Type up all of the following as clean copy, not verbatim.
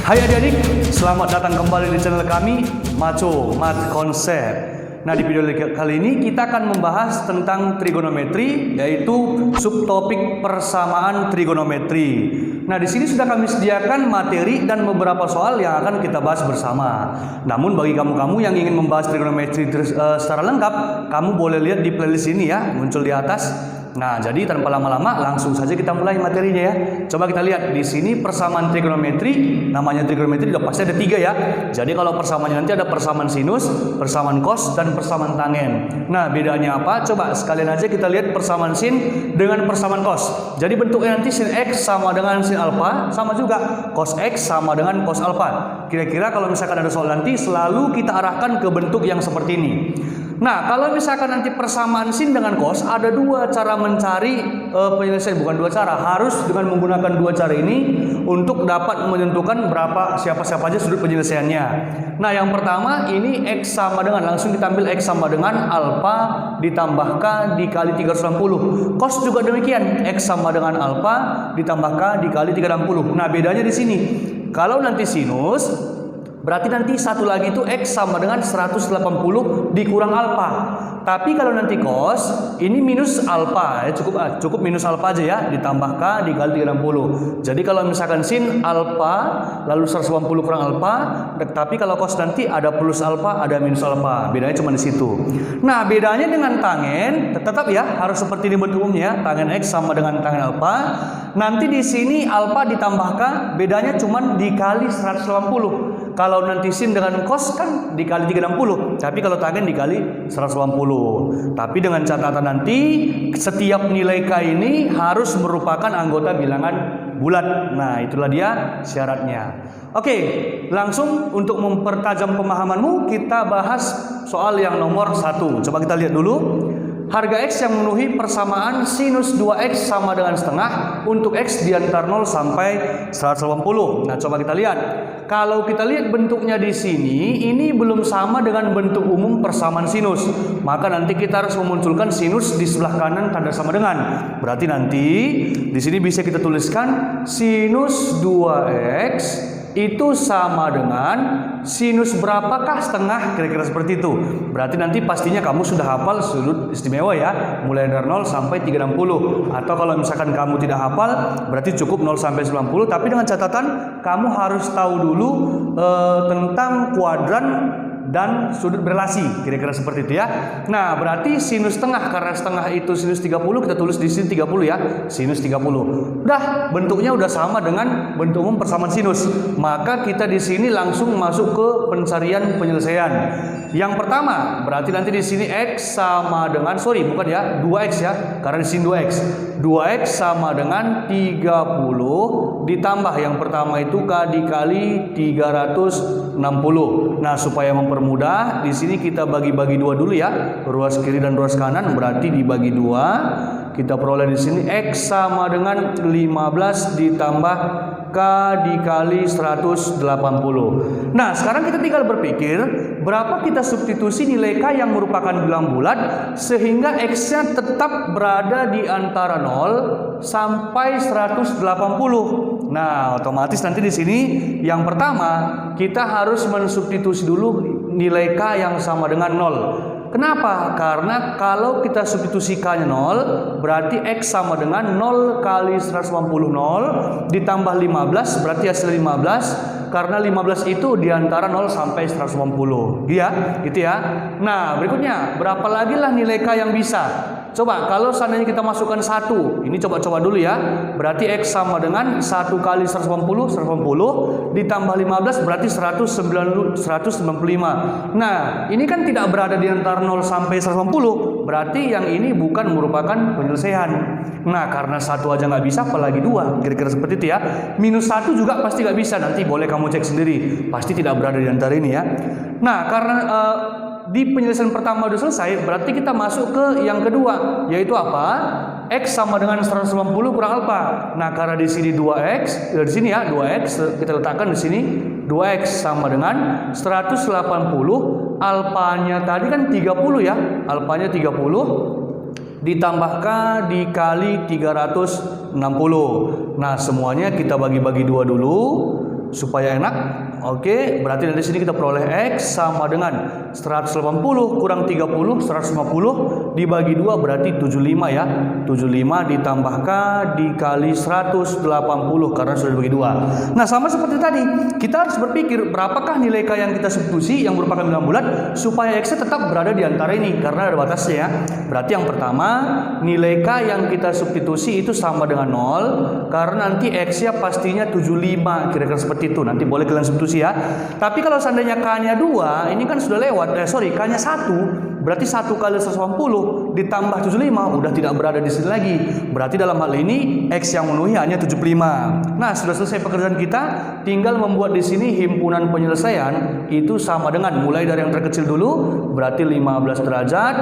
Hai adik-adik, selamat datang kembali di channel kami, Maco Math Concept. Nah, di video kali ini kita akan membahas tentang trigonometri, yaitu subtopik persamaan trigonometri. Nah, di sini sudah kami sediakan materi dan beberapa soal yang akan kita bahas bersama. Namun bagi kamu-kamu yang ingin membahas trigonometri secara lengkap, kamu boleh lihat di playlist ini ya, muncul di atas. Nah, jadi tanpa lama-lama langsung saja kita mulai materinya ya. Coba kita lihat di sini persamaan trigonometri, namanya trigonometri udah pasti ada 3 ya. Jadi kalau persamaannya nanti ada persamaan sinus, persamaan cos, dan persamaan tangen. Nah, bedanya apa? Coba sekalian aja kita lihat persamaan sin dengan persamaan cos. Jadi bentuknya nanti sin x sama dengan sin alfa, sama juga cos x sama dengan cos alfa. Kira-kira kalau misalkan ada soal nanti selalu kita arahkan ke bentuk yang seperti ini. Nah, kalau misalkan nanti persamaan sin dengan cos, ada 2 cara mencari penyelesaian, bukan 2 cara, harus dengan menggunakan 2 cara ini untuk dapat menentukan siapa-siapa aja sudut penyelesaiannya. Nah, yang pertama ini x sama dengan, langsung kita ambil x sama dengan alfa ditambah k dikali 360. Cos juga demikian, x sama dengan alfa ditambah k dikali 360. Nah, bedanya di sini. Kalau nanti sinus, berarti nanti satu lagi itu x sama dengan 180 dikurang alfa. Tapi kalau nanti cos, ini minus alfa ya, cukup minus alfa aja ya, ditambah k dikali 360. Jadi kalau misalkan sin alfa lalu 180 kurang alfa, tapi kalau cos nanti ada plus alfa, ada minus alfa. Bedanya cuma di situ. Nah, bedanya dengan tangen tetap ya, harus seperti ini bentuk umumnya, tangen x sama dengan tangen alfa. Nanti di sini alfa ditambah k, bedanya cuma dikali 180. Kalau nanti sin dengan cos kan dikali 360, tapi kalau tangen dikali 180. Tapi dengan catatan nanti setiap nilai k ini harus merupakan anggota bilangan bulat. Nah, itulah dia syaratnya. Oke, langsung untuk mempertajam pemahamanmu kita bahas soal yang nomor 1. Coba kita lihat dulu. Harga x yang memenuhi persamaan sinus 2x sama dengan setengah untuk x di antara 0 sampai 180. Nah, coba kita lihat. Kalau kita lihat bentuknya di sini, ini belum sama dengan bentuk umum persamaan sinus. Maka nanti kita harus memunculkan sinus di sebelah kanan tanda sama dengan. Berarti nanti di sini bisa kita tuliskan sinus 2x itu sama dengan sinus berapakah setengah, kira-kira seperti itu. Berarti nanti pastinya kamu sudah hafal sudut istimewa ya, mulai dari 0 sampai 360. Atau kalau misalkan kamu tidak hafal, berarti cukup 0 sampai 90. Tapi dengan catatan kamu harus tahu dulu tentang kuadran dan sudut berelasi, kira-kira seperti itu ya. Nah, berarti sinus setengah, karena setengah itu sinus 30, kita tulis di sini 30 ya, sinus 30. Udah, bentuknya udah sama dengan bentuk umum persamaan sinus. Maka kita di sini langsung masuk ke pencarian penyelesaian. Yang pertama, berarti nanti di sini x sama dengan, bukan ya, 2x ya, karena di sini 2x. 2x sama dengan 30 ditambah yang pertama itu k dikali 360. Nah, supaya mempermudah, di sini kita bagi-bagi 2 dulu ya, ruas kiri dan ruas kanan, berarti dibagi 2. Kita peroleh di sini x sama dengan 15 ditambah k dikali 180. Nah, sekarang kita tinggal berpikir berapa kita substitusi nilai k yang merupakan bilangan bulat sehingga x-nya tetap berada di antara 0 sampai 180. Nah, otomatis nanti di sini yang pertama kita harus mensubstitusi dulu nilai k yang sama dengan 0. Kenapa? Karena kalau kita substitusi k-nya 0, berarti x sama dengan 0 kali 180 0 ditambah 15, berarti hasil 15, karena 15 itu diantara 0 sampai 180. Iya, gitu ya. Nah, berikutnya, berapa lagi lah nilai k yang bisa? Coba, kalau seandainya kita masukkan 1, ini coba-coba dulu ya. Berarti x sama dengan 1 kali 180 ditambah 15, berarti 195. Nah, ini kan tidak berada di antara 0 sampai 180, berarti yang ini bukan merupakan penyelesaian. Nah, karena 1 aja nggak bisa, apalagi 2, kira-kira seperti itu ya. Minus 1 juga pasti nggak bisa, nanti boleh kamu cek sendiri, pasti tidak berada di antara ini ya. Nah, karena di penyelesaian pertama sudah selesai, berarti kita masuk ke yang kedua, yaitu apa? X sama dengan 180 kurang alfa. Nah, karena di sini 2x, di sini ya 2x, kita letakkan di sini 2x sama dengan 180, alfanya tadi kan 30 ya, alfanya 30 ditambahkan dikali 360. Nah, semuanya kita bagi-bagi 2 dulu. supaya enak. Oke, berarti dari sini kita peroleh X sama dengan 180 kurang 30, 150 dibagi 2 berarti 75 ya. 75 ditambah K dikali 180 karena sudah dibagi 2. Nah, sama seperti tadi, kita harus berpikir berapakah nilai K yang kita substitusi yang merupakan bilangan bulat supaya X-nya tetap berada di antara ini karena ada batasnya ya. Berarti yang pertama, nilai K yang kita substitusi itu sama dengan 0 karena nanti X-nya pastinya 75, kira-kira seperti itu. Nanti boleh kalian substitusi ya. Tapi kalau seandainya K-nya 2, ini kan sudah lewat. K-nya 1, berarti 1 kali 180 ditambah 75 udah tidak berada di sini lagi. Berarti dalam hal ini X yang memenuhi hanya 75. Nah, sudah selesai pekerjaan kita, tinggal membuat di sini himpunan penyelesaian itu sama dengan mulai dari yang terkecil dulu, berarti 15 derajat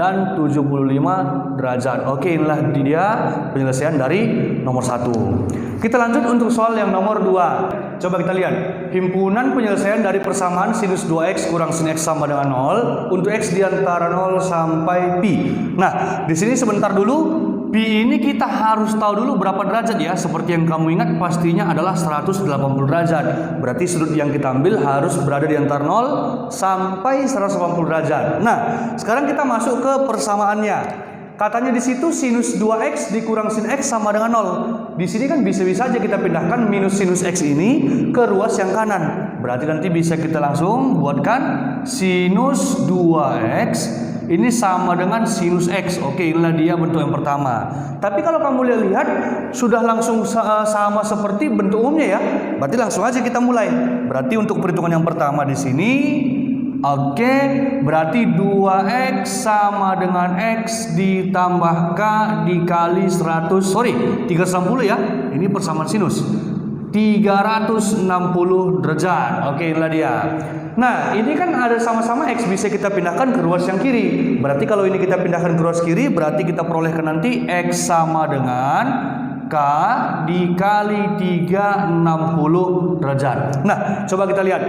dan 75 derajat. Oke, inilah dia penyelesaian dari nomor 1. Kita lanjut untuk soal yang nomor 2. Coba kita lihat. Himpunan penyelesaian dari persamaan sinus 2x kurang sin x sama dengan 0 untuk x di antara 0 sampai pi. Nah, di sini sebentar dulu. Pi ini kita harus tahu dulu berapa derajat ya. Seperti yang kamu ingat pastinya adalah 180 derajat. Berarti sudut yang kita ambil harus berada di antara 0 sampai 180 derajat. Nah, sekarang kita masuk ke persamaannya. Katanya di situ sinus 2x dikurang sin x sama dengan 0. Di sini kan bisa-bisa aja kita pindahkan minus sinus x ini ke ruas yang kanan. Berarti nanti bisa kita langsung buatkan sinus 2x ini sama dengan sinus x. Oke, inilah dia bentuk yang pertama. Tapi kalau kamu lihat sudah langsung sama seperti bentuk umumnya ya. Berarti langsung aja kita mulai. Berarti untuk perhitungan yang pertama di sini, oke, berarti 2x sama dengan x ditambah k dikali 360 ya. Ini persamaan sinus 360 derajat. Oke, inilah dia. Nah, ini kan ada sama-sama x bisa kita pindahkan ke ruas yang kiri. Berarti kalau ini kita pindahkan ke ruas kiri, berarti kita perolehkan nanti x sama dengan K dikali 360 derajat. Nah, coba kita lihat.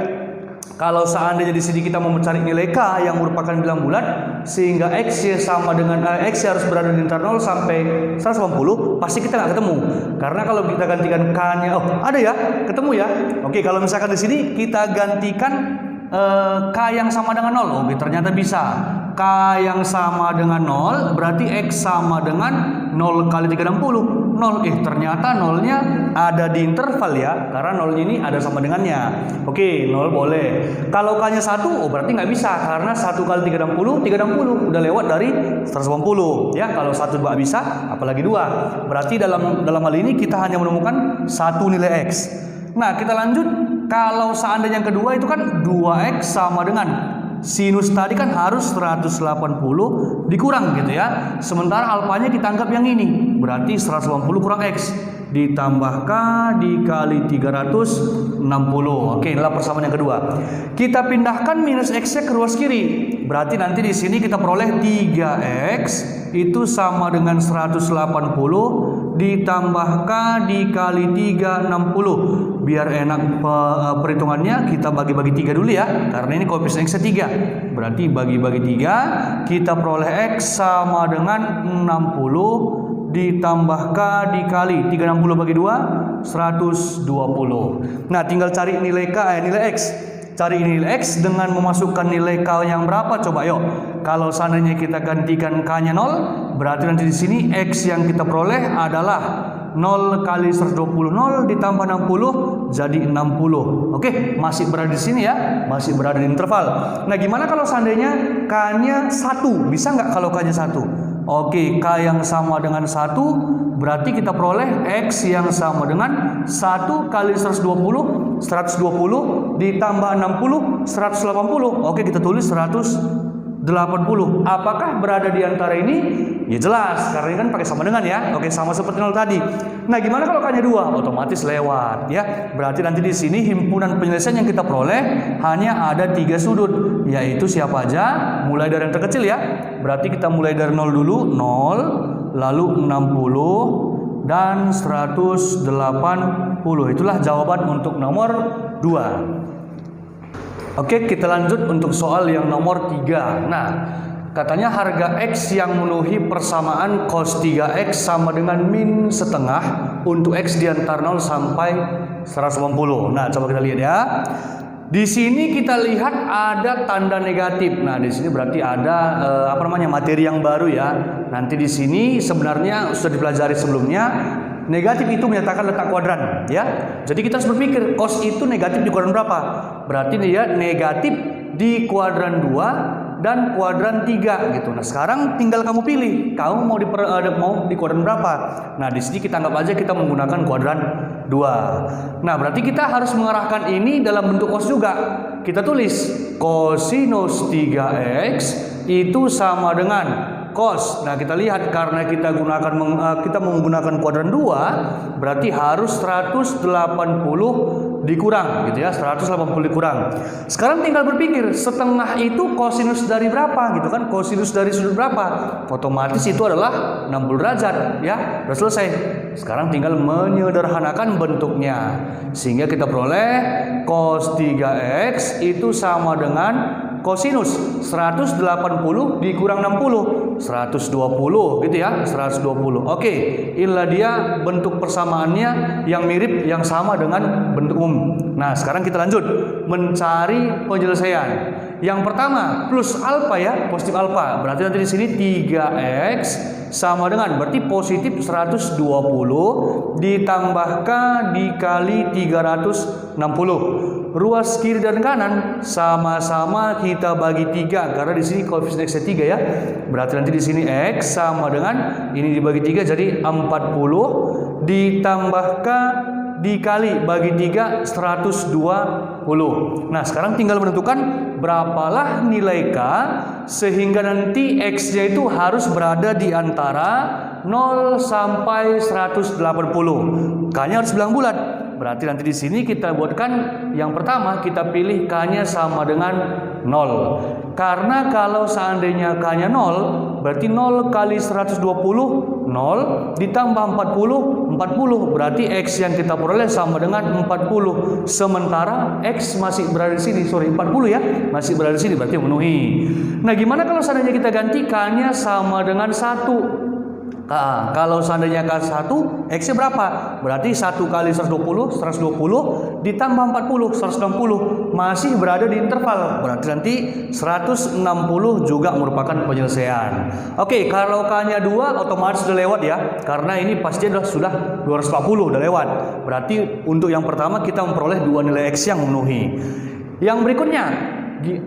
Kalau seandainya di sini kita mau mencari nilai K yang merupakan bilangan bulat, sehingga X sama dengan X harus berada di antara 0 sampai 180, pasti kita nggak ketemu. Karena kalau kita gantikan K-nya, ada ya, ketemu ya. Oke, kalau misalkan di sini kita gantikan K yang sama dengan 0, oke, ternyata bisa. K yang sama dengan 0 berarti X sama dengan 0 kali 360. 0, ternyata 0-nya ada di interval ya, karena 0 ini ada sama dengannya. Oke, 0 boleh. Kalau K-nya 1, berarti nggak bisa, karena 1 kali 360, 360 udah lewat dari 180 ya. Kalau 1 nggak bisa, apalagi 2. Berarti dalam hal ini kita hanya menemukan satu nilai X. Nah, kita lanjut. Kalau seandainya yang kedua itu kan 2x sama dengan sinus tadi kan harus 180 dikurang gitu ya. Sementara alfanya kita anggap yang ini. Berarti 180 kurang x ditambah k dikali 360. Oke, inilah persamaan yang kedua. Kita pindahkan minus x-nya ke ruas kiri. Berarti nanti di sini kita peroleh 3x itu sama dengan 180 ditambah k dikali 360. Biar enak perhitungannya, kita bagi-bagi 3 dulu ya, karena ini koefisien x-nya 3. Berarti bagi-bagi 3, kita peroleh x sama dengan 60 ditambah k dikali 360 bagi 2, 120. Nah, tinggal cari nilai k, nilai x. Cari nilai x dengan memasukkan nilai k yang berapa? Coba yuk. Kalau seandainya kita gantikan k-nya 0, berarti nanti di sini x yang kita peroleh adalah 0 kali 120, 0 ditambah 60 jadi 60. Oke, masih berada di sini ya, masih berada di interval. Nah, gimana kalau seandainya K-nya 1? Bisa nggak kalau K-nya 1? Oke, K yang sama dengan 1 berarti kita peroleh X yang sama dengan 1 kali 120, 120 ditambah 60, 180. Oke, kita tulis 180. Apakah berada di antara ini? Ya jelas, karena ini kan pakai sama dengan ya. Oke, sama seperti 0 tadi. Nah, gimana kalau K-nya 2? Otomatis lewat ya. Berarti nanti di sini himpunan penyelesaian yang kita peroleh hanya ada 3 sudut, yaitu siapa aja? Mulai dari yang terkecil ya. Berarti kita mulai dari 0 dulu, 0, lalu 60 dan 180. Itulah jawaban untuk nomor 2. Oke, kita lanjut untuk soal yang nomor 3. Nah, Katanya harga X yang memenuhi persamaan cos 3X sama dengan min setengah untuk X di antara 0 sampai 180. Nah, coba kita lihat ya. Di sini kita lihat ada tanda negatif. Nah, di sini berarti ada materi yang baru ya. Nanti di sini sebenarnya sudah dipelajari sebelumnya. Negatif itu menyatakan letak kuadran ya. Jadi kita harus berpikir cos itu negatif di kuadran berapa? Berarti dia negatif di kuadran 2 dan kuadran 3 gitu. Nah, sekarang tinggal kamu pilih, kamu mau di kuadran berapa? Nah, di sini kita anggap aja kita menggunakan kuadran 2. Nah, berarti kita harus mengarahkan ini dalam bentuk cos juga. Kita tulis cosinus 3x itu sama dengan cos. Nah, kita lihat karena kita menggunakan kuadran 2, berarti harus 180 dikurang gitu ya, 180 dikurang. Sekarang tinggal berpikir, setengah itu kosinus dari berapa gitu kan? Kosinus dari sudut berapa? Otomatis itu adalah 60 derajat ya. Sudah selesai. Sekarang tinggal menyederhanakan bentuknya. Sehingga kita peroleh cos 3x itu sama dengan kosinus 180 dikurang 60, 120 gitu ya, 120. Oke, inilah dia bentuk persamaannya yang mirip, yang sama dengan bentuk umum. Nah, sekarang kita lanjut mencari penyelesaian. Yang pertama plus alfa ya, positif alfa. Berarti nanti di sini 3x sama dengan berarti positif 120 ditambahkan dikali 360. Ruas kiri dan kanan sama-sama kita bagi 3 karena di sini koefisien x-nya 3 ya. Berarti nanti di sini x sama dengan ini dibagi 3 jadi 40 ditambahkan dikali bagi 3 120. Nah, sekarang tinggal menentukan berapalah nilai K sehingga nanti X-nya itu harus berada di antara 0 sampai 180. K-nya harus bilang bulat. Berarti nanti di sini kita buatkan yang pertama kita pilih K-nya sama dengan 0. Karena kalau seandainya K-nya 0, berarti 0 kali 120 0 ditambah 40 40. Berarti X yang kita peroleh sama dengan 40. Sementara X masih berada di sini, 40 ya, masih berada di sini berarti memenuhi. Nah, gimana kalau seandainya kita ganti K-nya sama dengan 1? Kalau seandainya K1, X-nya berapa? Berarti 1 kali 120 ditambah 40 160 masih berada di interval. Berarti nanti 160 juga merupakan penyelesaian. Oke, kalau K-nya 2 otomatis sudah lewat ya. Karena ini pasti sudah 240 udah lewat. Berarti untuk yang pertama kita memperoleh 2 nilai X yang memenuhi. Yang berikutnya,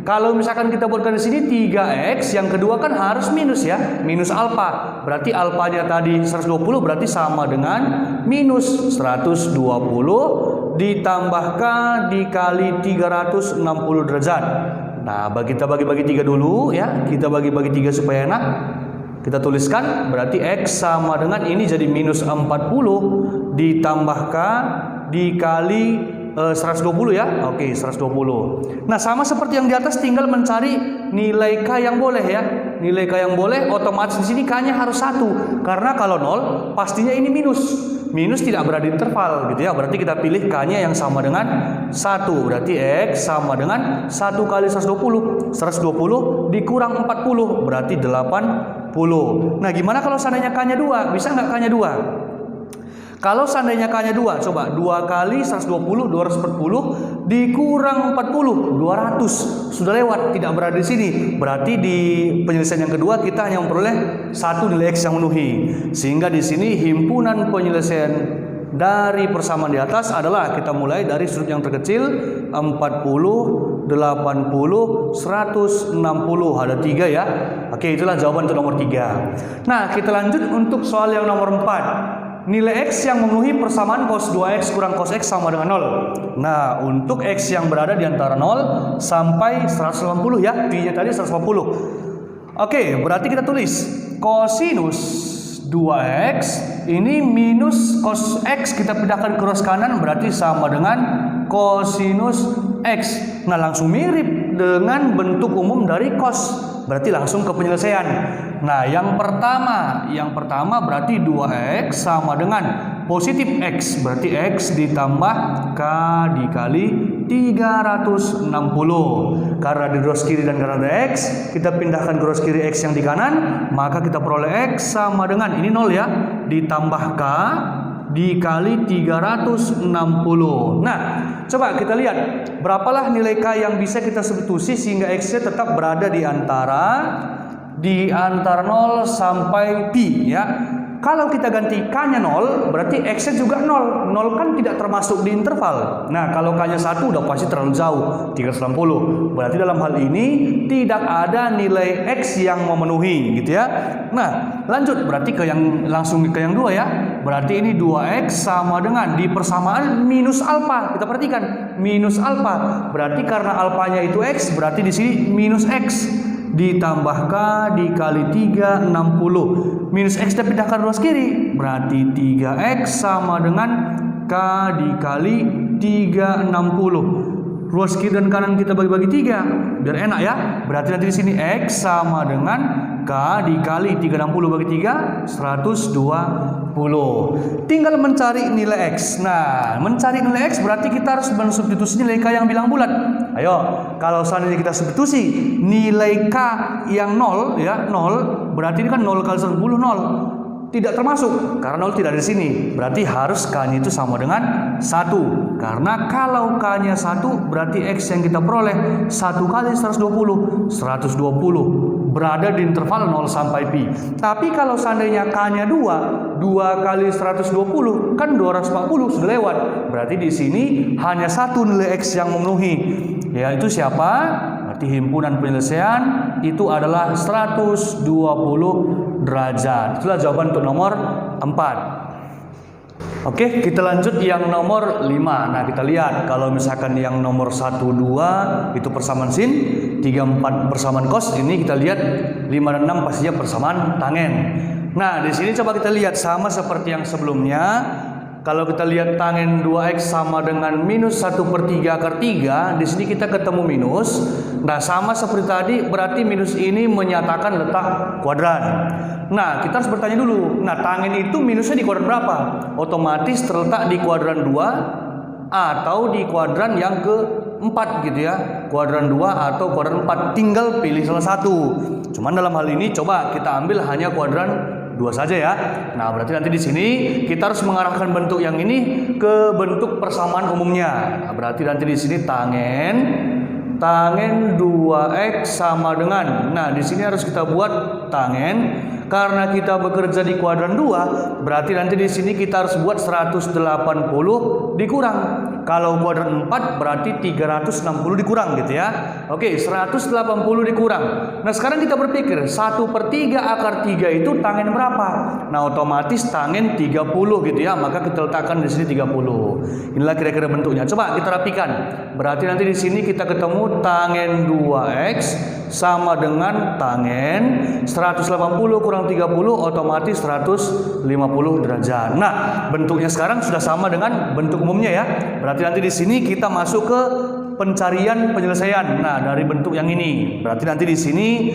kalau misalkan kita buatkan di sini 3x, yang kedua kan harus minus ya, minus alfa. Berarti alfanya tadi 120 berarti sama dengan minus 120 ditambahkan dikali 360 derajat. Nah, kita bagi-bagi 3 dulu ya. Kita bagi-bagi 3 supaya enak. Kita tuliskan berarti x sama dengan ini jadi minus 40 ditambahkan dikali 120 ya. Oke, 120. Nah, sama seperti yang di atas tinggal mencari nilai K yang boleh ya. Nilai K yang boleh otomatis di sini K-nya harus 1. Karena kalau 0 pastinya ini minus. Minus tidak berada di interval gitu ya. Berarti kita pilih K-nya yang sama dengan 1. Berarti X sama dengan 1 kali 120. 120 dikurang 40 berarti 80. Nah, gimana kalau seandainya K-nya 2? Bisa nggak K-nya 2? Kalau seandainya K-nya 2, coba 2 kali 120, 240 dikurang 40, 200. Sudah lewat, tidak berada di sini. Berarti di penyelesaian yang kedua kita hanya memperoleh 1 nilai X yang memenuhi. Sehingga di sini himpunan penyelesaian dari persamaan di atas adalah kita mulai dari sudut yang terkecil 40, 80, 160. Ada 3 ya. Oke, itulah jawaban untuk nomor 3. Nah, kita lanjut untuk soal yang nomor 4. Nilai X yang memenuhi persamaan cos 2X kurang cos X sama dengan 0. Nah, untuk X yang berada di antara 0 sampai 180 ya. P-nya tadi 180. Oke, berarti kita tulis cosinus 2X ini minus cos X kita pindahkan ke ruas kanan berarti sama dengan cosinus X. Nah, langsung mirip dengan bentuk umum dari cos. Berarti langsung ke penyelesaian. Nah, yang pertama berarti 2x sama dengan positif X, berarti X ditambah K dikali 360. Karena di ruas kiri dan kanan ada X, kita pindahkan ke ruas kiri X yang di kanan, maka kita peroleh X sama dengan, ini 0 ya, ditambah K dikali 360. Nah, coba kita lihat berapalah nilai K yang bisa kita substitusi sehingga X-nya tetap berada di antara 0 sampai pi ya. Kalau kita ganti K-nya 0, berarti X-nya juga 0. 0 kan tidak termasuk di interval. Nah, kalau K-nya 1 udah pasti terlalu jauh, 360. Berarti dalam hal ini tidak ada nilai X yang memenuhi gitu ya. Nah, lanjut berarti langsung ke yang 2 ya. Berarti ini 2X sama dengan di persamaan minus alfa. Kita perhatikan, minus alfa. Berarti karena alfanya itu X, berarti di sini minus X ditambah K dikali 360. Minus X kita pindahkan ruas kiri, berarti 3X sama dengan K dikali 360. Ruas kiri dan kanan kita bagi-bagi 3 biar enak ya. Berarti nanti di sini X sama dengan K dikali 360 bagi 3, 120. Tinggal mencari nilai X. Nah, mencari nilai X berarti kita harus mensubstitusi nilai K yang bilang bulat. Ayo, kalau seandainya kita substitusi nilai K yang 0 ya, 0, berarti ini kan 0 kali 10, 0. Tidak termasuk karena 0 tidak ada di sini. Berarti harus K-nya itu sama dengan 1. Karena kalau K-nya 1 berarti X yang kita peroleh 1 kali 120, 120 berada di interval 0 sampai pi. Tapi kalau seandainya K-nya 2 kali 120 kan 240 sudah lewat. Berarti di sini hanya satu nilai X yang memenuhi. Yaitu siapa? Berarti himpunan penyelesaian itu adalah 120 derajat. Itulah jawaban untuk nomor 4. Oke, kita lanjut yang nomor 5. Nah, kita lihat kalau misalkan yang nomor 1, 2 itu persamaan sin, 3, 4 persamaan cos. Ini kita lihat 5 dan 6 pastinya persamaan tangen. Nah, di sini coba kita lihat sama seperti yang sebelumnya. Kalau kita lihat tangen 2X sama dengan minus 1/3 akar 3, di sini kita ketemu minus. Nah, sama seperti tadi, berarti minus ini menyatakan letak kuadran. Nah, kita harus bertanya dulu. Nah, tangen itu minusnya di kuadran berapa? Otomatis terletak di kuadran 2 atau di kuadran yang ke-4 gitu ya. Kuadran 2 atau kuadran 4. Tinggal pilih salah satu. Cuman dalam hal ini coba kita ambil hanya kuadran 2 saja ya. Nah, berarti nanti di sini kita harus mengarahkan bentuk yang ini ke bentuk persamaan umumnya. Nah, berarti nanti di sini tangen 2X sama dengan. Nah, di sini harus kita buat tangen. Karena kita bekerja di kuadran 2, berarti nanti di sini kita harus buat 180 dikurang. Kalau kuadran 4 berarti 360 dikurang gitu ya. Oke, 180 dikurang. Nah, sekarang kita berpikir 1/3 akar 3 itu tangen berapa? Nah, otomatis tangen 30 gitu ya. Maka kita letakkan di sini 30. Inilah kira-kira bentuknya. Coba kita rapikan. Berarti nanti di sini kita ketemu tangen 2X sama dengan tangen 180 kurang 30 otomatis 150 derajat. Nah, bentuknya sekarang sudah sama dengan bentuk umumnya ya. Berarti nanti di sini kita masuk ke pencarian penyelesaian. Nah, dari bentuk yang ini. Berarti nanti di sini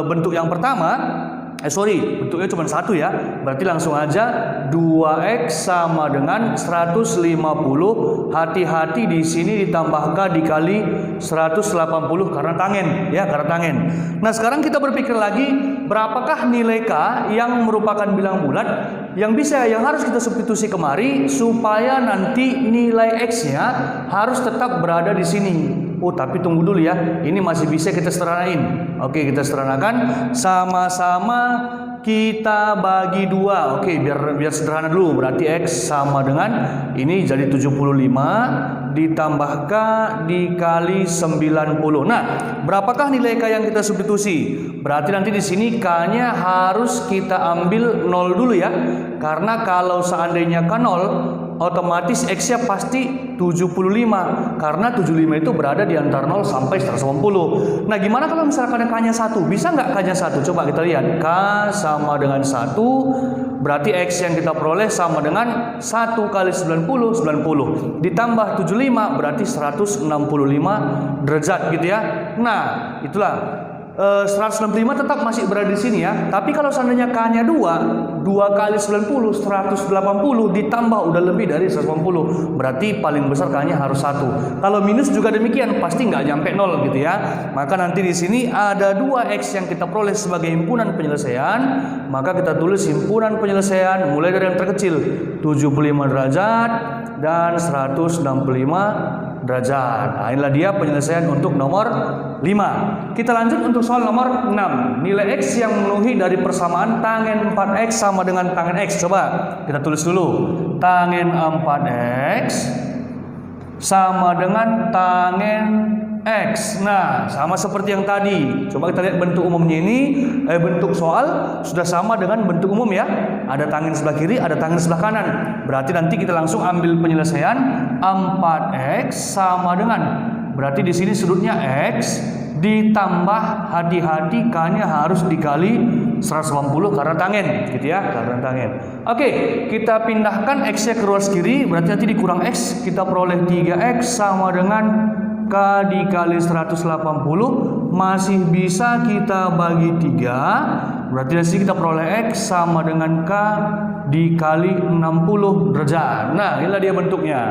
bentuk yang pertama bentuknya cuma 1 ya. Berarti langsung aja 2X sama dengan 150. Hati-hati di sini ditambahkan dikali 180 karena tangen ya, karena tangen. Nah, sekarang kita berpikir lagi, berapakah nilai K yang merupakan bilang bulat yang harus kita substitusi kemari supaya nanti nilai X-nya harus tetap berada di sini. Oh, tapi tunggu dulu ya. Ini masih bisa kita sederhanain. Oke, kita sederhanakan. Sama-sama kita bagi 2. Oke, biar sederhana dulu. Berarti X sama dengan ini jadi 75 ditambah K dikali 90. Nah, berapakah nilai K yang kita substitusi? Berarti nanti di sini K-nya harus kita ambil 0 dulu ya. Karena kalau seandainya K 0, otomatis X-nya pasti 75. Karena 75 itu berada di antara 0 sampai 180. Nah, gimana kalau misalkan K-nya 1? Bisa nggak K-nya 1? Coba kita lihat. K sama dengan 1. Berarti X yang kita peroleh sama dengan 1 kali 90 ditambah 75 berarti 165 derajat gitu ya. Nah, itulah 165 tetap masih berada di sini ya. Tapi kalau seandainya K-nya 2 kali 90, 180 ditambah udah lebih dari 180. Berarti paling besar K-nya harus 1. Kalau minus juga demikian, pasti nggak nyampe 0 gitu ya. Maka nanti di sini ada 2X yang kita peroleh sebagai himpunan penyelesaian. Maka kita tulis himpunan penyelesaian mulai dari yang terkecil 75 derajat dan 165 derajat. Nah, inilah dia penyelesaian untuk nomor 5. Kita lanjut untuk soal nomor 6. Nilai X yang memenuhi dari persamaan tangen 4X sama dengan tangen X. Coba kita tulis dulu. Tangen 4X sama dengan tangen X. Nah, sama seperti yang tadi. Coba kita lihat bentuk umumnya ini. Bentuk soal sudah sama dengan bentuk umum ya. Ada tangen sebelah kiri, ada tangen sebelah kanan. Berarti nanti kita langsung ambil penyelesaian 4X sama dengan. Berarti di sini sudutnya X ditambah hati-hati K-nya harus dikali 180 karena tangen gitu ya, karena tangen. Oke, kita pindahkan X-nya ke ruas kiri. Berarti nanti dikurang X, kita peroleh 3X sama dengan K dikali 180 masih bisa kita bagi 3. Berarti dari sini kita peroleh X sama dengan K dikali 60 derajat. Nah, inilah dia bentuknya.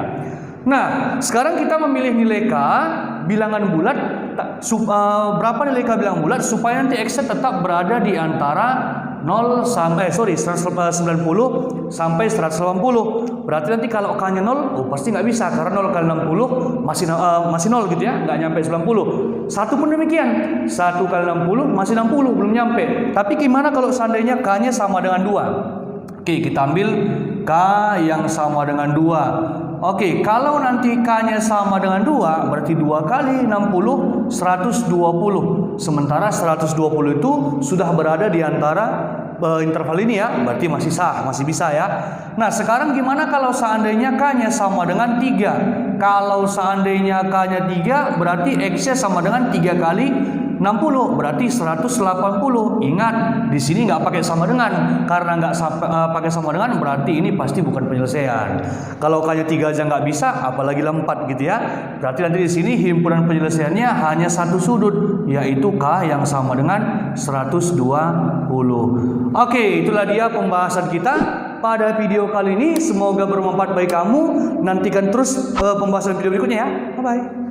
Nah, sekarang kita memilih nilai K bilangan bulat. Berapa nilai K bilangan bulat supaya nanti X-nya tetap berada di antara 190 sampai 180. Berarti nanti kalau K-nya 0, pasti nggak bisa karena 0 kali 60 masih 0 gitu ya, nggak nyampe 90. 1 pun demikian, 1 kali 60 masih 60, belum nyampe. Tapi gimana kalau seandainya K-nya sama dengan 2? Oke, kita ambil K yang sama dengan 2. Oke, kalau nanti K-nya sama dengan 2, berarti 2 kali 60, 120. Sementara 120 itu sudah berada di antara interval ini ya, berarti masih sah, masih bisa ya. Nah, sekarang gimana kalau seandainya K-nya sama dengan 3? Kalau seandainya K-nya 3, berarti X-nya sama dengan 3 kali 60, berarti 180. Ingat, di sini nggak pakai sama dengan. Karena nggak pakai sama dengan, berarti ini pasti bukan penyelesaian. Kalau K-nya 3 aja nggak bisa, apalagi 4 gitu ya. Berarti nanti di sini himpunan penyelesaiannya hanya satu sudut, yaitu K yang sama dengan 120. Oke, itulah dia pembahasan kita pada video kali ini. Semoga bermanfaat bagi kamu. Nantikan terus pembahasan video berikutnya ya. Bye-bye.